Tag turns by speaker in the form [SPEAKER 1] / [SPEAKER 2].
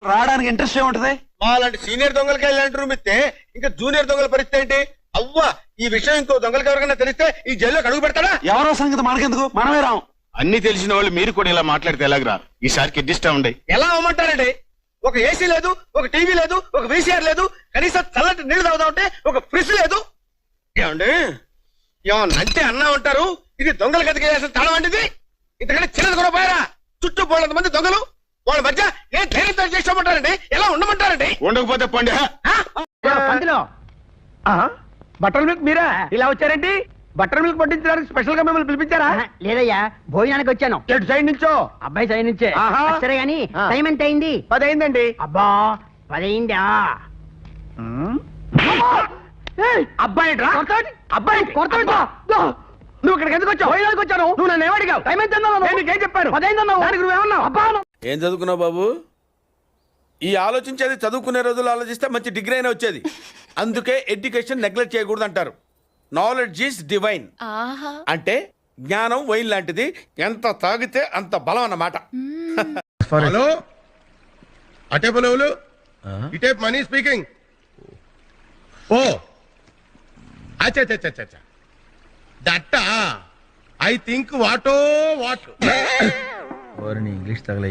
[SPEAKER 1] రావడానికి ఇంట్రెస్ట్ ఏముంటది?
[SPEAKER 2] అలాంటి సీనియర్ దొంగలకి ఇలాంటి రూమ్ ఇస్తే ఇంకా జూనియర్ దొంగల పరిస్థితి ఏంటి? అవ్వా, ఈ విషయం ఇంకో దొంగలకి ఎవరికైనా తెలిస్తే ఈ జైల్లోకి అడుగు పెడతాడా?
[SPEAKER 1] ఎవరో సంగతి మనకెందుకు, మనమే రాం.
[SPEAKER 3] అన్ని తెలిసిన వాళ్ళు మీరు కూడా ఇలా మాట్లాడితే ఎలాగరా? ఈసారికి అడ్జస్ట్ అవ్వండి.
[SPEAKER 2] ఎలా అవ్వమంటారండి? ఒక ఏసీ లేదు, ఒక టీవీ లేదు, ఒక వీసీఆర్ లేదు, కనీసం చల్లటి నీళ్లు తాగుతా ఉంటే ఒక ఫ్రిడ్జ్ లేదు. ఏమండి, ఏమన్నా అంటే అన్నా ఉంటారు. ఇది దొంగల గదికి వేసిన తడం అండి. ఇంతకంటే చిన్నది కూడా పోయారా? చుట్టూ పోలంత మంది దొంగలు, వాళ్ళ మధ్య ఏ ధైర్యంతో చేసుకోమంటారండి? ఎలా ఉండమంటారండి?
[SPEAKER 3] ఉండకపోతే పండి.
[SPEAKER 4] బటర్ మిల్క్ మీరా? ఇలా వచ్చారండి? బటర్ మిల్క్ పట్టించడానికి స్పెషల్ గా మిమ్మల్ని పిలిపించారా?
[SPEAKER 5] లేదయ్యా, భోజనానికి వచ్చాను.
[SPEAKER 4] ఎటు సైడ్ నుంచో?
[SPEAKER 5] అబ్బాయి సైడ్ నుంచే. సరే గాని టైం ఎంత అయింది?
[SPEAKER 4] 10 అయిందండి.
[SPEAKER 5] అబ్బా 10 అయిందా?
[SPEAKER 4] అబ్బాయి అబ్బాయి నువ్వు ఇక్కడికి ఎందుకు వచ్చావు? భోజనానికి వచ్చాను. నువ్వు నన్ను ఏమడిగావు? టైం ఎంత ఏం చెప్పాను? 10 అయిందన్నావు. దానికి నువ్వేమన్నావు? అబ్బా
[SPEAKER 6] ఏం చదువుకున్నావు బాబు? ఈ ఆలోచించేది చదువుకునే రోజులు ఆలోచిస్తే మంచి డిగ్రీ అయినా వచ్చేది. అందుకే ఎడ్యుకేషన్ నెగ్లెక్ట్ చేయకూడదు అంటారు. Knowledge is divine. అంటే జ్ఞానం వైన్ లాంటిది, ఎంత తాగితే అంత బలం అన్నమాట.
[SPEAKER 2] హలో, అటే బలవులు, ఇటే మనీ స్పీకింగ్. ఓ అచ్చా దట్ ఐ థింక్ వాటో వాట్.
[SPEAKER 7] ఇంగ్లీష్ తగలే.